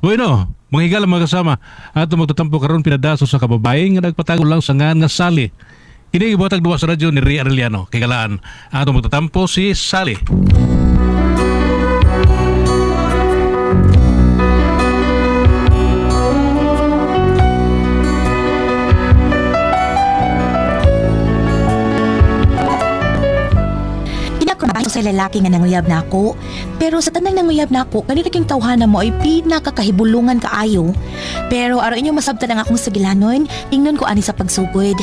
Bueno, mga higala mga kasama, ato magtutampo karon pinadaso sa kababae nga nagpatago lang sa ngan nga Sally. Kini ibuhatag duwa sa radyo ni Ria Arellano. Kay galaan, ato magtutampo si Sally. Ako sa lalaki nga nanguyab na ako. Pero sa tanang nanguyab na ako, kanina king tawhana mo ay pinakakahibulungan kaayo. Pero araw inyo masabtan ang akong sagilanon, ingnon ko ani sa pagsugod.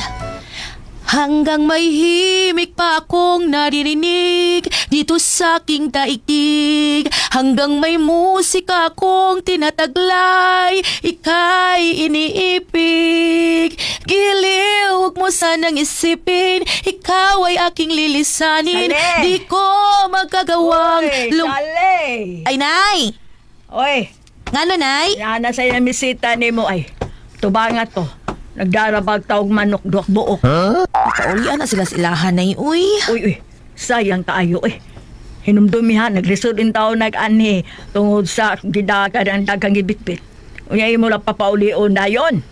Hanggang may himik pa akong naririnig dito sa aking daigdig. Hanggang may musika akong tinataglay, ika'y iniipig. Giliw, huwag mo sanang isipin, ikaw ay aking lilisanin. Sale! Di ko magagawang Sale! Ay, Nay! Oy, Ngano, Nay? yana sa'yo na misita ni mo ay. Tubanga to. Nagdarabag taog manok duwak buok. Paulian na sila silahan, Nay. Uy. Uy, sayang kaayo eh. Hinumdumihan, nagresod in tao nag-ani tungod sa gidagan ang dagang ibitbit. Unyay mo lang papauli-on na yon.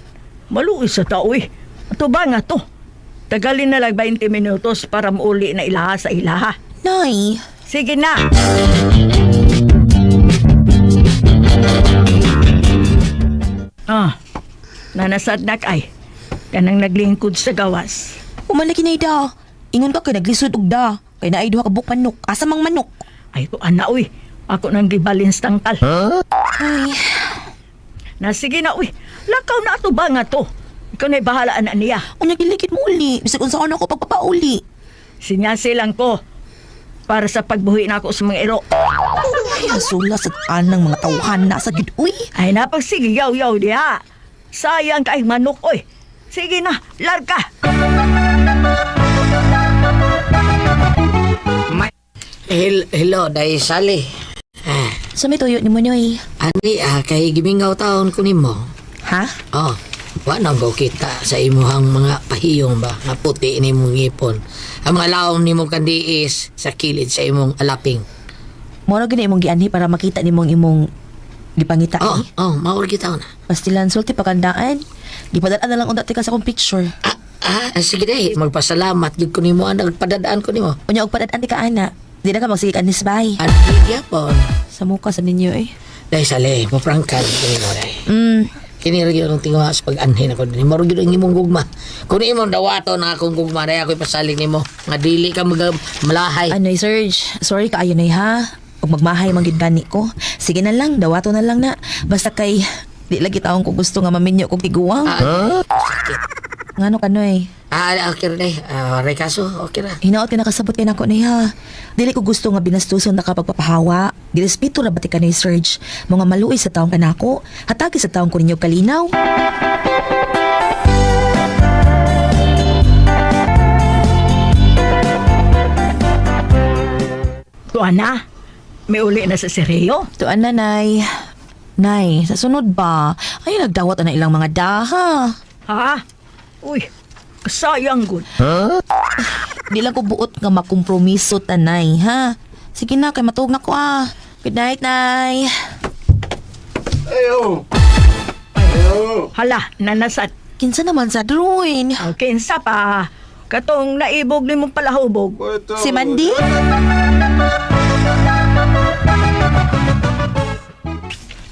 Maluwi sa tao eh. Tubanga to. Tagalin na lang 20 minutos para mauli na ilaha sa ilaha. Nay. Sige na. Nanasadnak ay. Kanang naglingkod sa gawas. Umalaki na ida. Ingon ka kay naglisod og da. Kay naay duha ka buk manok. Asa mang manok? Ay ko ana uy. Ako nang gibalins tangkal. Ay. Sige na uy. Lakaw na ato ba nga to? Ikaw na'y bahalaan na niya. Unya gilikit mo uli. Bisag unsa ako pagpapauli. Sinyase lang ko. Para sa pagbuhi na ako sa mga iro. Ay, asula sa anang mga tawhan na sa gid. Uy. Ay napagsige yaw-yaw diha. Sayang ka ay manok oy. Sige na, larga. Hello, Day Sally. Sa may tuyo ni mo nyoy. Ani, kay gimingaw taon ko nimo. Ha? Oh, nang go kita sa imuhang mga pahiyong ba, nga puti ni mong ngipon. Ang mga laom ni mong kandiis sa kilid sa imong alaping. Moro gini imong gianhi para makita nimong imong gipangita eh. Maur kita na. Pastilan sulti pagandaan. Gipadaan na lang unta tika sa akong picture. Sige day, magpasalamat gid ko nimo ang nagpadadaan ko nimo. Unya og padaan tika ana. Di na ka magsigig anis bay. Ani gyapon. Sa muka sa ninyo eh. Day Sally, mo prangkan nimo day. Kini ra gyud ang tingwa sa pag-anhin ako ni maro gyud ang imong gugma. Kun imong dawato na akong gugma day ako ipasalig nimo. Nga dili ka malahay. Anoy, Serge. Sorry ka ayo nay ha. Ug magmahay man gid gani ko. Sige na lang, dawato na lang na. Basta kay di lagi taong ko gusto nga maminyo kog tiguang. Ngano kanoy? Okay day. Ray kaso, okay ra. Hinaot ka nakasabot kay nako nay ha. Dili ko gusto nga binastuson na kapagpapahawa. Girespeto ra bati ka ni Serge. Mga maluoy sa taong kanako. Hatagi sa taong ko ninyo kalinaw. Tuan na. May uli na sa seryo. Tuan na, Nay. Nay, sa sunod ba? Ay, nagdawat na ilang mga daha. Ha? Uy, sayang good. Di lang ko buot nga makompromiso tanay, ha? Sige na, kay matug na ko ah. Good night, Nay. Ayo! Hala, nanasat. Kinsa naman sa drawing? Okay, sa pa. Katong naibog ni mong palahubog. Si Mandy?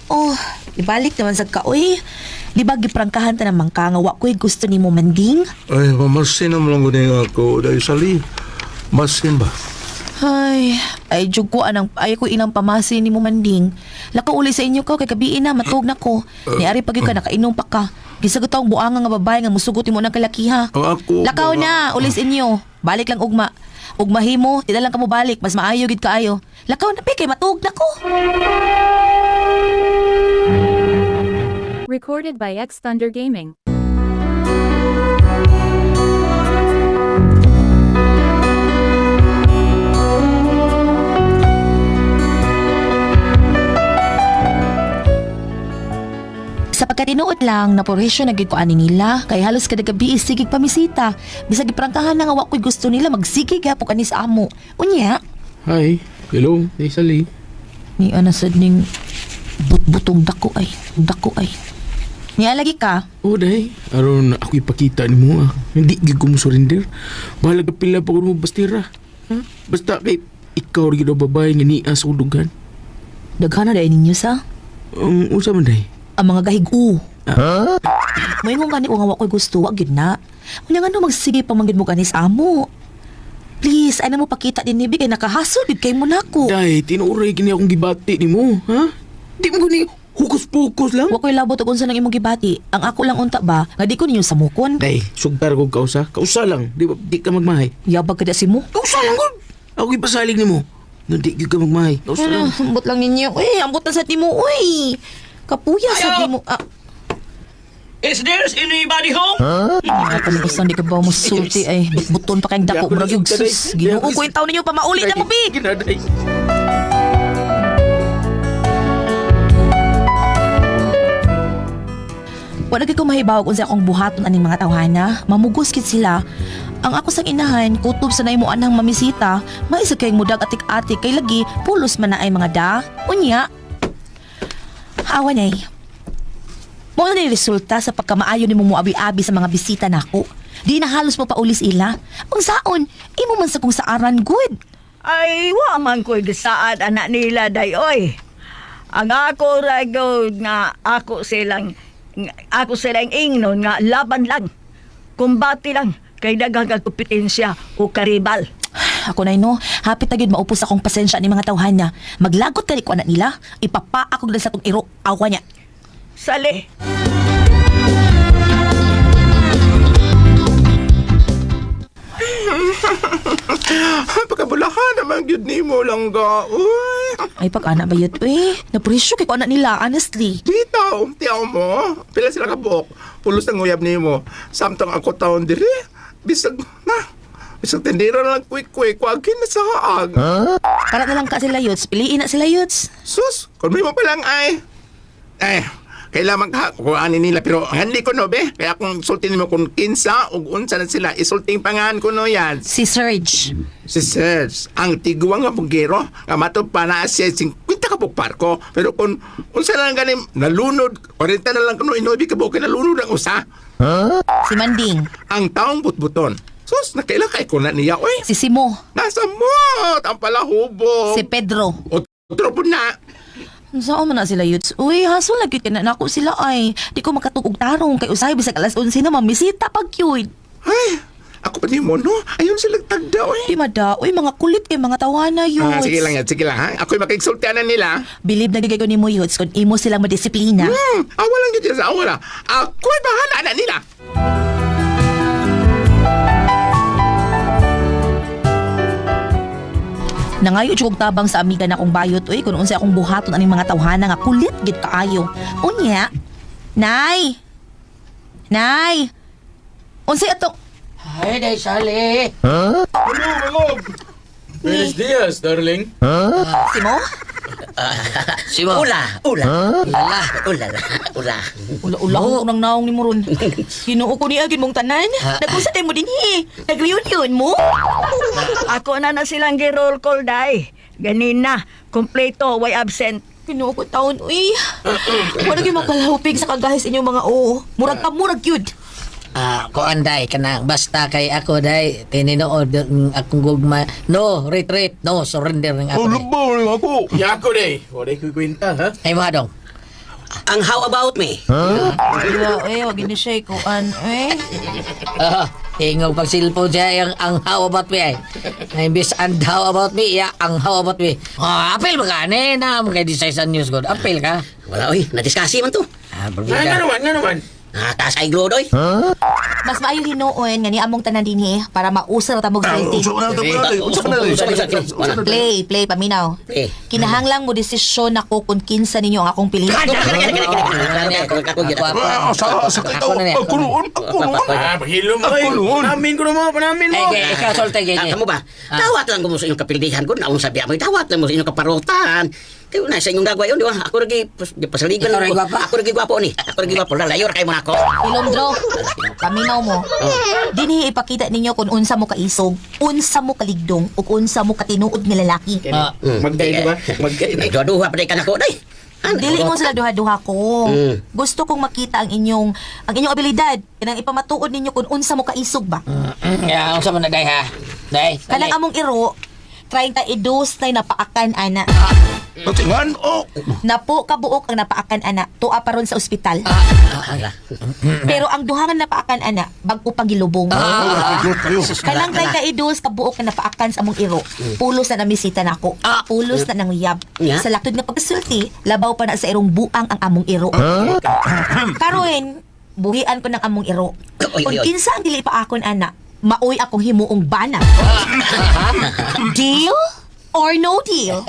Oh, ibalik naman sa kaoy. Di ba giprangkahan ta naman ka nga wa ko'y gusto ni mo Manding? Ay, mamasin naman lang gunin ako. Dahil Sally, masin ba? Ay, jug ko anang, ay ko inang pamasin ni mo Manding. Lakaw uli sa inyo ko, kay kabiin na, matug na ko. Niari pag ka, nakainom pa ka. Gisagot akong buangang nga babae nga musugot mo ng kalakiha. Ako, Lakaw na, ulis inyo. Balik lang ugma. Ugmahimo, tila lang ka mo balik, mas maayo gid kaayo. Lakaw na, kay matug na ko. Recorded by X Thunder Gaming. Sa pagkatinuod lang, naporesyo na gid ko ani nila, kay halos kada gabi sigig pamisita. Bisag giprangkahan na nga wa ko'y gusto nila magsigig hapon ani sa amo. Unya, Hi. Hello. Hey, Sally. ni ana sad ning Butong dako ay. Dako ay. Niya lagi ka. O day, aron ako ipakita ni mo Hindi gid ko mo surrender. Bahala ka pila pa ko mo bastira. Ha? Basta kay ikaw rin ang babae nga niya sa ulugan. Daghana dahil ninyo sa? Unsa man day? Ang mga gahig-u. May nga gani nga wako'y gusto, wag gid na. Unya nga no magsige pa manggid mo ganis amo. Please, ay na mo pakita din ni Big, ay nakahasol gid kay mo nako. Day, tinuray kini akong gibati ni mo, ha? Di mo gani hukus-pukus lang? Wako'y labot og unsa nang imong gibati. Ang ako lang unta ba, nga di ko ninyo samukon. Day, sugtar ko kausa. Kausa lang, di ba? Di ka magmahay. Yabag kada si mo. Kausa lang gud. Ako ipasalig ni mo. Nga di ka magmahay. Kausa lang. Ambot lang ninyo. Uy, ambot na sa timo, uy. Kapuya sa timo. Is there anybody home? Ako nang usang di ka ba mo sulti ay buton pa kayong dako. Murag yung sus. Ginoo ko yung taon ninyo pa mauli na mo, Big. Ginaday. Wala kay ko mahibawag kung sa akong buhaton aning mga tawhana. Mamugos kit sila. Ang ako sang inahan, kutob sa mo anang mamisita, maisa kayong mudag atik-atik kay lagi, pulos man na ay mga da. Unya. Awan ay. Mo na ni resulta sa pagkamaayo ni mo abi-abi sa mga bisita nako. Di na halos mo paulis ila. Unsaon, imo man sa kung saaran good. Ay, wa man ko'y gisaad anak nila, day, oy. Ang ako ragod nga ako silang ingnon nga laban lang. Kumbati lang kay daghang kompetensya o karibal. Ako na no, hapit na gyud maupos akong pasensya ni mga tawhana. Maglagot kani ko anak nila, ipapa ako dala sa tong iro, awa niya. Sali. Pagkabulahan naman yun ni mo lang ga. Uy. Ay pag-anak ba yun? Napresyo kay ko anak nila, honestly. Dito, tiyaw mo. Pila sila kabok. Pulos ng uyab ni mo. Samtang ako taon diri. Bisag na. Bisag tindira lang quick-quick. Wagin na sa haag. Karat na lang ka sila yuts, piliin na sila yuts. Sus, kung may mo palang ay. Kailangan ka kukuhanin nila. Pero hindi ko no, be. Kaya kung sultin mo kung kinsa o unsa na sila, isulting pangahan ko no yan. Si Serge. Si Serge, ang tiguang nga bugero, nga mato pa na siya 50 ka parko. Pero kung unsa na lang ganim, nalunod, 40 na lang kuno, inobi ka bukin, nalunod ang usa. Si Manding. Ang taong butbuton. Sus, nakailan kay ko na niya, oy. Si Simo. Nasa mot, ang palahubo. Si Pedro. Otro po na. Saan man na sila yuts? Uy, haso lagi ka na nako sila ay. Di ko makatugog tarong kay usay bisag alas 11 na mamisita pag yun. Ay, ako pa ni mo, no? Ayun sila tagda, oy. Di mada, uy mga kulit kay mga tawana yuts. Sige lang yan, sige lang, ha? Ako'y makiksultianan nila. Bilib na gagay ko ni mo yuts kung imo silang madisiplina. Awa lang yun sa awa na. Ako'y bahala na nila. Nangayo jud kog tabang sa amiga na akong bayot uy kun unsay akong buhaton aning mga tawhana nga kulit gid kaayo. Unya. Nay. Nay. Unsay ato? Ay, day, Sally. Buenos dias, darling. Si mo? Simo. Ula. Lala. Ula-ula ko nang naong ni mo ron. Kinuo ko ni agin mong tanan. Nagpunsa tayo mo din Nag-reunion mo? Ako na silang gi-roll call, day. Ganina, kompleto, way absent. Kinuo ko taon, uy. Wala kayo makalahupig sa kagahis inyong mga oo. Murag yun. Kuanday ka na. Basta kay ako, day, tininood akong gugma. No, retreat. No, surrender ng ako. day. Lubaw lang ako. Yako day. Wala ko kwenta, ha? Ay, mga dong. Ang how about me? Wag ini siya kuan, eh. Ingog pag silpo siya ang how about me ay. Imbis and how about me, ang how about me. Apel ba ka? Na mga design sa news good. Apel ka. Wala, oy. Nadiskasi man to. Brigada. Nga naman. Taas ay glodoy. Mas maayo hinuon nga ni among tanan dinhi para mausar ta mog salty. Play paminaw. Play. Kinahanglang mo desisyon ako kung kinsa ninyo ang akong pilihan. Ako na niya. Mahilo mo eh. Panamin ko naman. Ay, ikaw solte gini. Kamu ba? Tawat lang ko mo sa inyong kapildihan ko. Naong sabi mo, tawat lang mo sa inyong kaparutan. Kaya na sa inyong dagwa yun, di ba? Ako lagi pasaligan. Ikaw rin gwapo. Ako lagi gwapo ni. Ako lagi gwapo. Lalayo ra kayo mo na ako. Ilomdro, paminaw mo. Dinhi ipakita ninyo kung unsa mo kaisog, unsa mo kaligdong, ug unsa mo katinuod nga lalaki. Magday, di ba? May duwa-duwa pa day ka na ko, day. Dili mo sila duha-duha ko. Mm. Gusto kong makita ang inyong abilidad. Kanang ipamatuod ninyo kung unsa mo kaisog ba. Ya, unsa man na day ha? Day. Kanang among iro, trying ka idus na napaakan ana. Patingan, oh. Napo kabuok ang napaakan ana. Tuwa pa ron sa ospital. Ala. Pero ang duhangan napaakan ana, bago pang gilubong. Kanang try ka idus kabuok na napaakan sa among iro. Pulos na namisita nako. Pulos na nanguyab. Yeah. Sa laktod nga pagkasulti, labaw pa na sa irong buang ang among iro. Karon, buhian ko ng among iro. Oy, Kung oy, oy. kinsa ang dili pa akon ana, maoy akong himuong bana. Deal or no deal?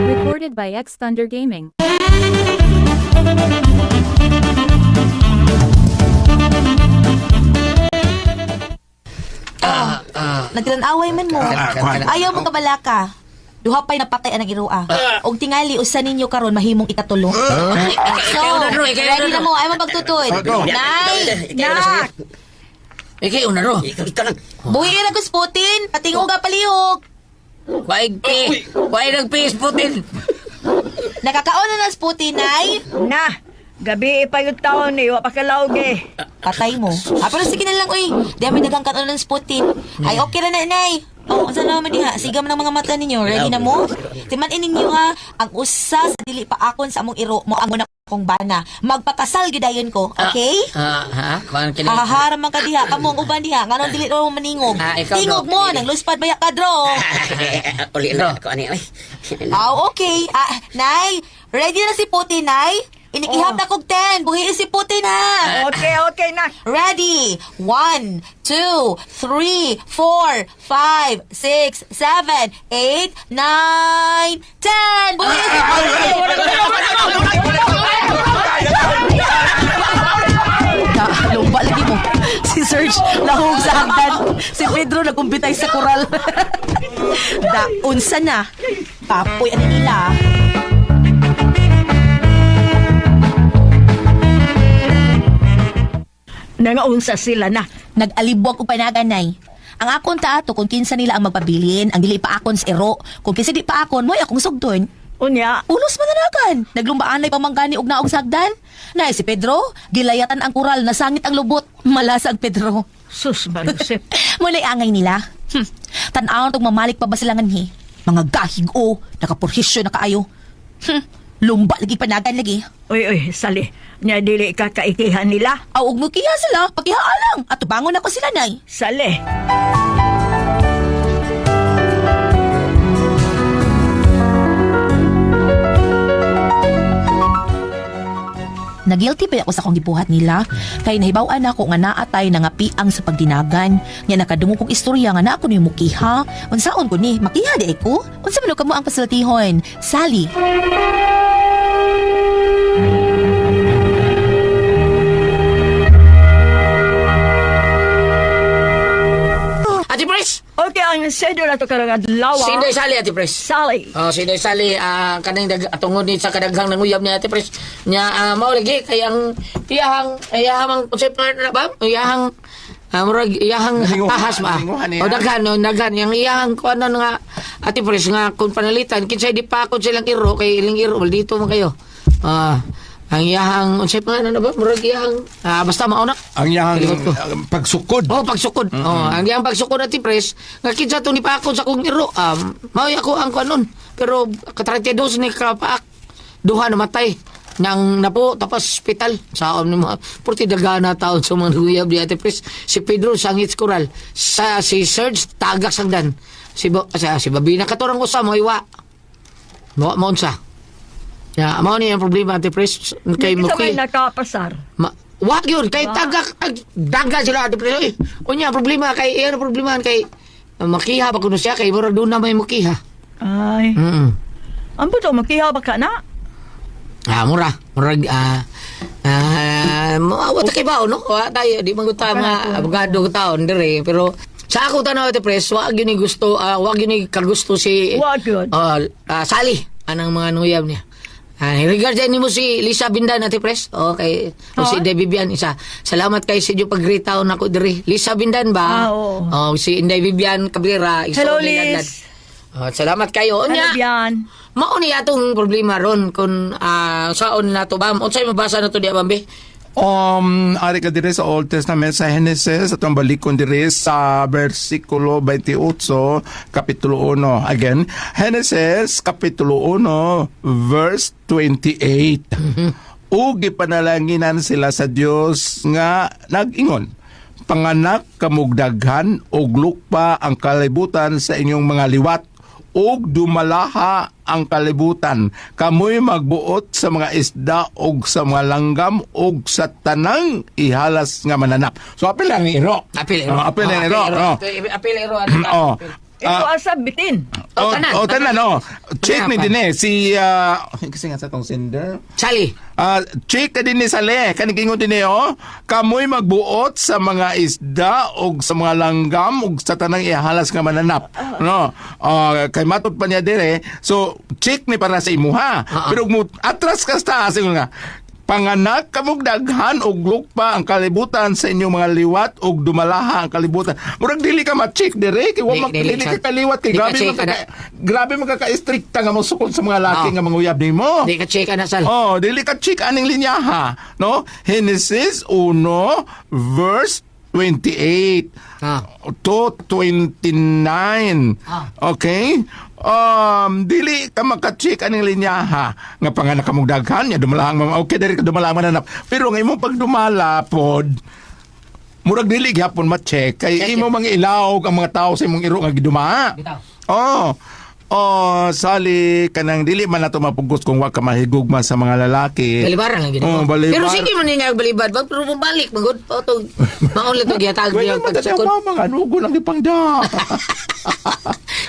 Recorded by X Thunder Gaming. Nagtanaway man mo. Ayaw mo kabalaka. Duha pa'y napatay ang iroa. Og tingali usa ninyo karon mahimong ikatulo. So, ready na mo. Ay mo magtutoy. Nay! Nak! Iki una ro. Ikaw lang. Buhi na gusputin. Patingog ka palihog. Waig pi. Waig nagpis putin. Nakakaon na ng sputin, Nay. Na! Gabi pa yung taon eh, wa pa kalawag eh. Patay mo. Pero sige na lang, uy. Di may dagang kanon ng sputin. Ay, okay na na, Nay. Oh, saan naman diha? Sigam ng mga mata ninyo. Ready na mo? Timanin ninyo ha. Ang usa sa dili pa akon sa among iro mo ang muna kong bana. Magpakasal gidayon ko. Okay? Ha? Kuan kini. Haharam man ka diha. Kamong uban diha. Nganon dili mo maningog. Ikaw, Tingog bro. mo. Nang luspad bayak ka, dro. Uli na ako ani. Okay. Nay, ready na si Putin, Nay? Inikihap na kog 10. Buhi si Putin, ha? Okay, nak. Ready? 1, 2, 3, 4, 5, 6, 7, 8, 9, 10! Buhay si Lumba lagi mo. Si Serge lahog sa hagdan. Si Pedro nagumpitay sa koral. Unsa na. Papoy ano nila. Nangaunsa sila na. Nag-alibwag ko panaganay. Ang akon taato kung kinsa nila ang magpabilin, ang dili pa akon sa ero. Kung kinsa di pa akon, mo'y akong sugdon. Unya, Ulos mananagan. Naglumbaan na pamanggani og naog sagdan. Nay si Pedro, gilayatan ang kural, nasangit ang lubot. Malasa ang Pedro. sus marusip. Mulay angay nila. Tan-aon tong mamalik pa ba sila nganhi? Mga gahig o, nakapurhisyo na kaayo. Lumba lagi panagan lagi. Uy, sali. Nya dili ka kaikihan nila. Aw og mo kiha sila, pakihaan lang. At bangon ako sila nay. Sali. Nagilty pa ako sa akong gibuhat nila kay nahibaw-an ako nga naatay na nga piang sa pagdinagan. Nya nakadungog kong istorya nga na ako ni mukiha. Unsaon ko ni makiha di ko? Unsa man kamo ang pasultihon? Sally. Ati Pres. Okay, ang schedule na to karang adlaw. Sinday sali Ati Pres. Sally. Oh, sinday sali kanang atungod ni sa kadaghang nanguyab ni Ati Pres. Nya mao lagi kay ang iyahang konsep na ba? Iyahang murag iyahang tahas ba? O daghan yang iyahang kuan nga Ati Pres nga kung panalitan kinsay di pa ako silang iro kay ilang iro dito man kayo. Ang iyahang konsep na ba? Murag iyahang basta mauna. Ang yang Likod ko. pagsukod. Oh, pagsukod. Oh, ang yang pagsukod Ati Pres, nga kinsa to ni pa ako sa kong iro. Mao ako ang kuanon. Pero ka-32 ni kapaak. Duha namatay nang napo tapos hospital saon ni mga purti dagana taon sa mga guyab di Ati Pres. Si Pedro sangit koral, si Serge tagak sagdan. Si Babina katurang usa mo iwa. Mo unsa? Ya, mao ni ang problema Ati Pres kay Hindi mo ka may nakapasar. Wag yun, kay daga sila Ate Pres. Unya problema kay problema kay makiha ba kuno siya kay mura doon na may makiha. Ay. Ang buto, makiha ba ka na? Mura wata kay bao no? Wa tayo di man guta mga abogado taon dire pero sa ako tanaw Ate Pres, wag yun ni gusto, wag yun ni kagusto si Wag yun. Sally anang mga nuyab niya. Regard din mo si Lisa Bindan Ate Pres. Okay. O si Inday Vivian isa. Salamat kay si pagritaw nako diri. Lisa Bindan ba? Oo. Si Inday Vivian Cabrera. Hello, Liz. Salamat kayo. Ano Unya, yan? mao ni atong problema ron kung saon na to bam. Unsay mabasa na to di bambi? Ari ka dire sa Old Testament sa Genesis at ang balikon dire sa versikulo 28 kapitulo 1. Again, Genesis kapitulo 1 verse 28. Ugi panalanginan sila sa Dios nga nag-ingon, panganak kamugdaghan og lukpa ang kalibutan sa inyong mga liwat ug dumalaha ang kalibutan. Kamoy magbuot sa mga isda ug sa mga langgam ug sa tanang ihalas nga mananap. So apil lang ni Iro. Apil ero. Apil lang Iro. Apil ero. Oh. Ito asa bitin. Tanan. Check ni din si kasi nga sa tong sender. Sally. Check ka din ni Sale, kanigingon din kamoy magbuot sa mga isda o sa mga langgam o sa tanang ihalas nga mananap. No? Kay matot pa niya dire, so check ni para sa imuha. Pero mo atras ka sa taas, nga, panganak kamog daghan og lukpa ang kalibutan sa inyong mga liwat og dumalaha ang kalibutan. Murag dili ka ma-check dire kay wa Dili dili ka- ka kaliwat kay di ka grabe check, grabe magkaka-stricta nga mo sukod sa mga laki nga manguyab nimo. Di ka check na sal. Oh, dili ka check aning linyaha, no? Genesis 1 verse 28 to 29. Okay? Dili ka maka-check aning linyaha nga panganak kamong daghan nya dumalahang okay diri ka dumalahang mananap. Pero nga imong pagdumala pod murag dili gyapon ma-check kay imo mga ilaw ang mga tao sa imong iro nga giduma. Sali kanang dili man nato mapugos kung wa ka mahigugma sa mga lalaki. Balibaran lang ginawa. Balibar. Pero sige man nga balibad. Pero bumalik. Magod pa ito. Maon lang ito giyatag niya. Ganyan man dati ang mama nga, nugo lang ipangda.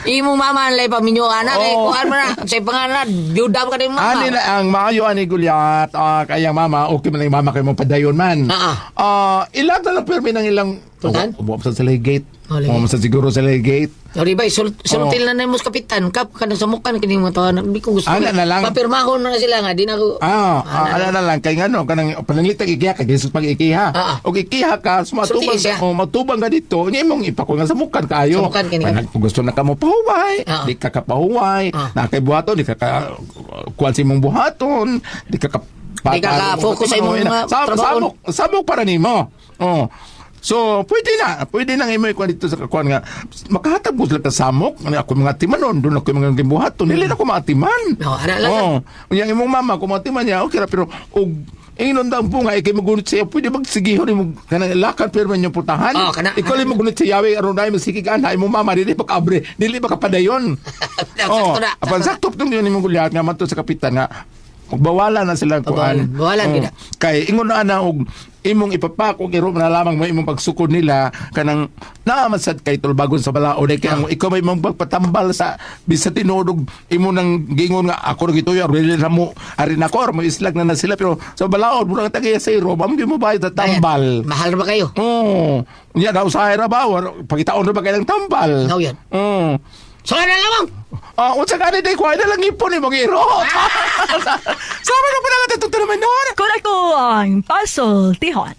Imo mama ang lay paminyo anak. Kuhaan mo na. Sa pangalan. Biyuda ka din mama. Ani na ang maayo ani Gulyat, kayang mama, okay man ang mama kayo mong padayon man. Ilang na lang permi ng ilang Tutan? Umuap sa gate. Ligate. Sa siguro sa gate. Sorry ba, sultil na mo kapitan. Kap ka na sa mukan kini mo tawanan. Di ko gusto. Ana na lang. Papirmahon na sila nga. Di na ako. Ala na lang kay ngano kanang pananglitag ikiha kay Jesus pag ikiha. Og ikiha ka sumatubang Sulti siya. matubang ka dito, nya imong ipako nga sa mukan kayo. Sa mukan kini. Kung gusto na ka mo pahuway, di ka kapahuway, na kay buhaton, di ka kuan si mong buhaton, di ka Di ka ka-focus sa imong mga trabaho. Sabok para nimo. So, pwede na imo ikuan dito sa kakuan nga makahatag mo sila ka samok, ako mga timanon, doon ako mga gibuhaton, dili na ko maatiman. Ana lang. Yang imong mama ko maatiman niya, okay ra pero og ingnon daw po nga ikay magunit siya, pwede magsigihon mo kanang lakad pero man yung putahan. Ikaw li magunit siya yawe aron dai masikig ana imong mama dili pa kabre, dili pa kapadayon. Apan sakto tong yun imong gulyat nga mato sa kapitan nga magbawalan na sila kuan. Bawalan gid. Kay ingon na og imong ipapako iro na lamang mo imong pagsukod nila kanang naamasad kay tulbagon sa balaod kay ang ikaw may imong pagpatambal sa bisa tinudog imo nang gingon nga ako gituyo really na mo ari na ko mo islag na sila pero sa balaod mura tagay sa iro mamo mo bayad sa tambal. Mahal ba kayo? Nya daw sa ra ba pagitaon ra ba kay lang tambal. Daw yan. So na lamang. Unsa ka day kuha na lang ipon imong iro. Sama na pa na natin naman noon. Kung ako ang puzzle, tihon.